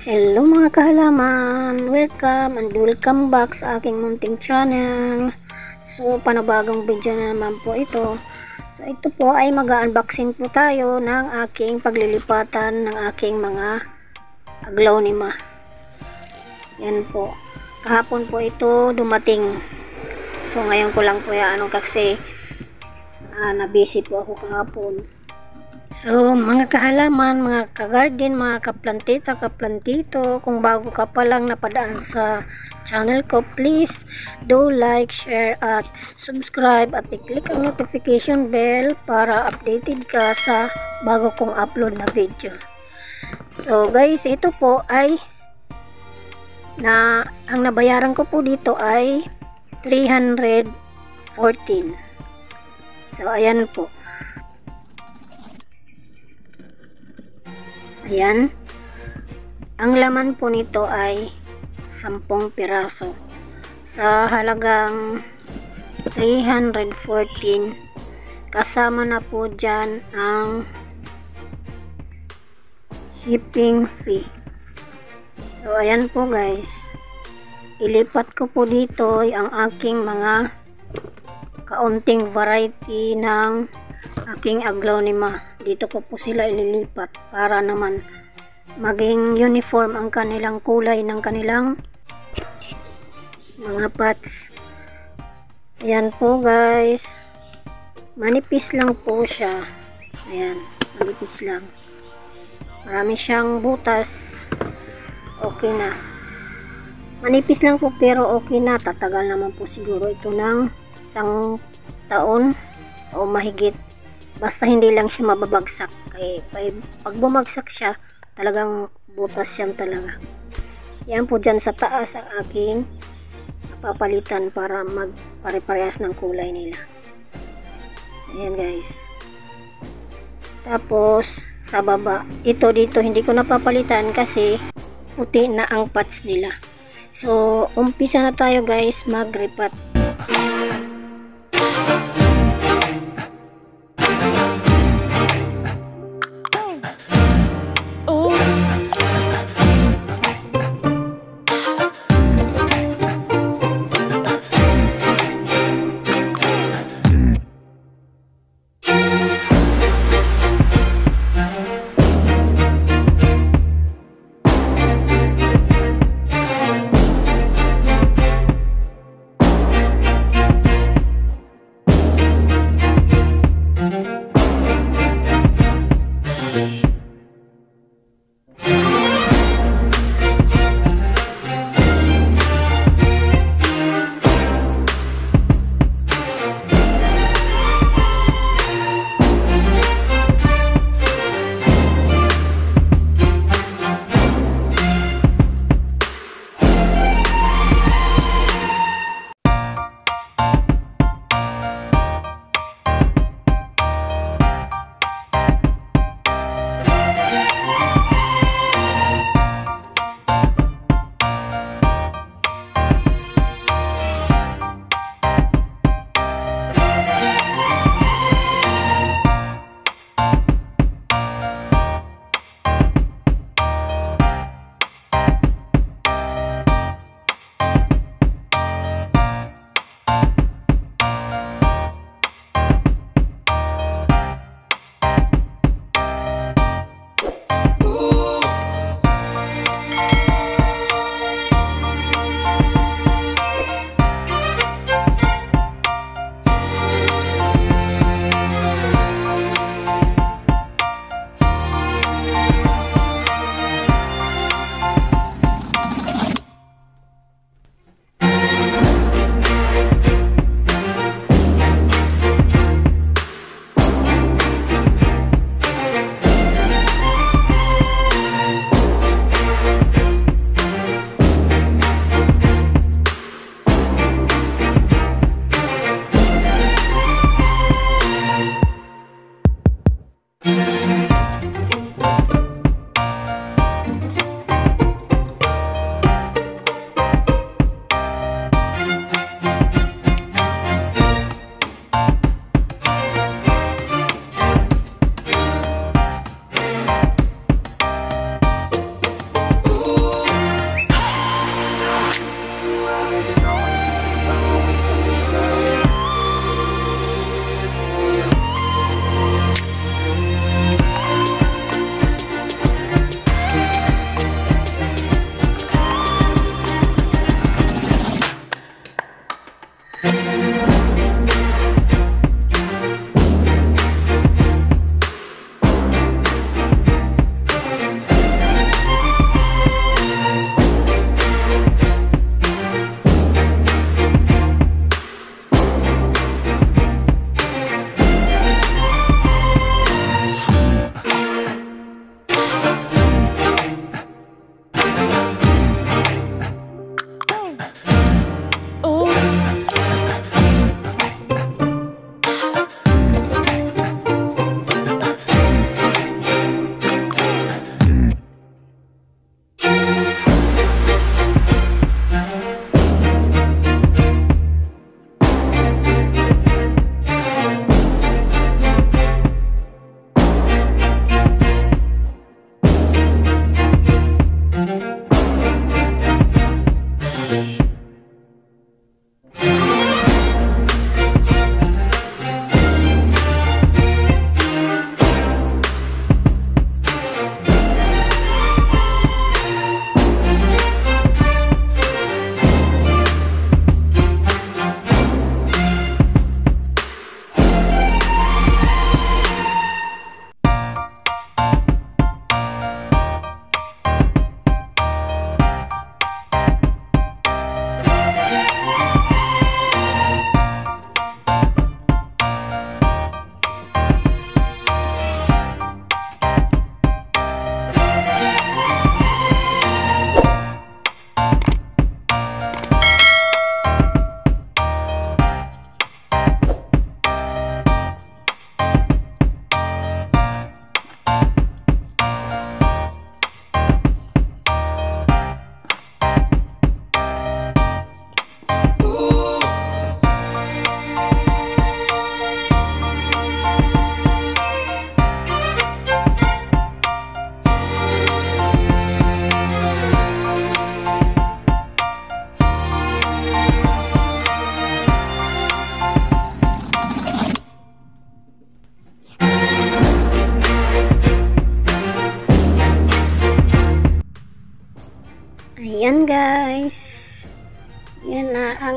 Hello mga kahalaman! Welcome and welcome back sa aking munting channel. So, panibagong video na naman po ito. So, ito po ay mag-unboxing po tayo ng aking paglilipatan ng aking mga aglonema. Yan po. Kahapon po ito dumating. So, ngayon ko lang po yan kasi na-busy po ako kahapon. So, mga kahalaman, mga ka-garden, mga kaplantito, kung bago ka pa lang napadaan sa channel ko, please do like, share, at subscribe at i-click ang notification bell para updated ka sa bago kong upload na video. So, guys, ito po ay ang nabayaran ko po dito ay 314. So, ayan po. Ayan. Ang laman po nito ay 10 piraso. Sa halagang 314. Kasama na po dyan ang shipping fee. So, ayan po guys. Ilipat ko po dito ang aking mga kaunting variety ng aking aglonema. Dito ko po sila ililipat para naman maging uniform ang kanilang kulay ng kanilang mga pots. Ayan po guys. Manipis lang po siya. Ayan, manipis lang. Marami siyang butas. Okay na. Manipis lang po pero okay na. Tatagal naman po siguro ito ng 1 taon o mahigit. Basta hindi lang siya mababagsak. Kaya pag bumagsak siya, talagang butas yan talaga. Yan po dyan sa taas ang aking papalitan para magpare-parehas ng kulay nila. Ayan guys. Tapos, sa baba. Ito dito, hindi ko napapalitan kasi puti na ang pots nila. So, umpisa na tayo guys mag-repat.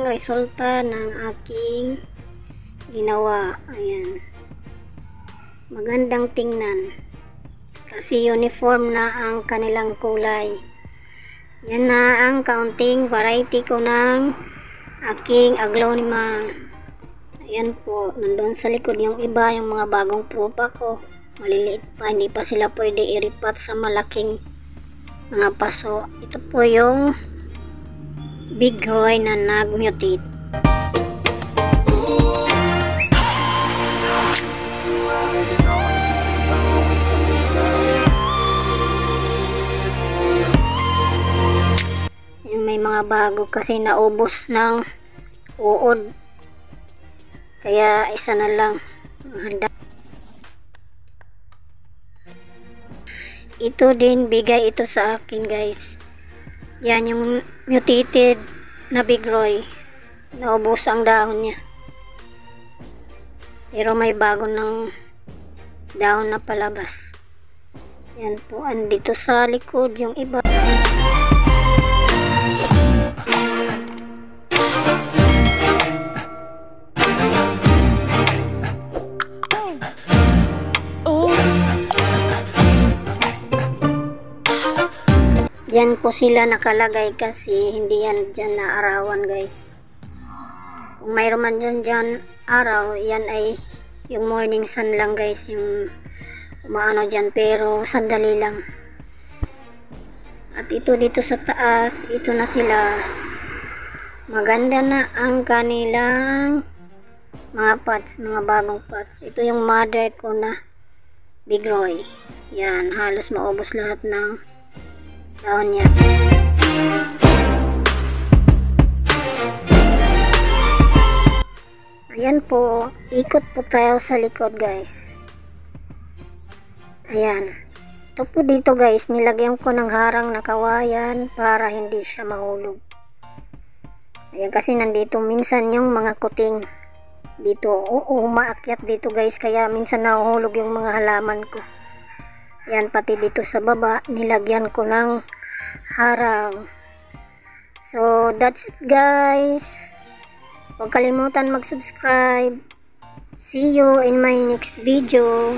resulta ng aking ginawa. Ayan. Magandang tingnan. Kasi uniform na ang kanilang kulay. Yan na ang kaunting variety ko ng aking aglonema. Ayan po, nandun sa likod yung iba, yung mga bagong prupa ko. Maliliit pa, hindi pa sila pwede iripat sa malaking mga paso. Ito po yung Big Roy na nag-mutate. Yung may mga bago kasi naubos ng uod. Kaya isa na lang handa. Ito din, bigay ito sa akin guys. Yan yung mutated na Big Roy. Naubos ang dahon niya. Pero may bago ng dahon na palabas. Yan po, andito sa likod yung iba. Yan po sila nakalagay kasi hindi yan dyan na arawan guys. Kung mayroon man dyan araw, yan ay yung morning sun lang guys, yung umaano dyan, pero sandali lang. At ito dito sa taas, ito na sila. Maganda na ang kanilang mga pots, mga bagong pots. Ito yung mother ko na Big Roy. Yan, halos maubos lahat ng dahon niya. Ayan po, ikot po tayo sa likod guys. Ayan. Ito po dito guys, nilagyan ko ng harang na kawayan para hindi siya mahulog. Ayan, kasi nandito minsan yung mga kuting dito. Oo, umaakyat dito guys, kaya minsan nahuhulog yung mga halaman ko. Yan, pati dito sa baba, nilagyan ko ng harang. So, that's it guys. Huwag kalimutan mag-subscribe. See you in my next video.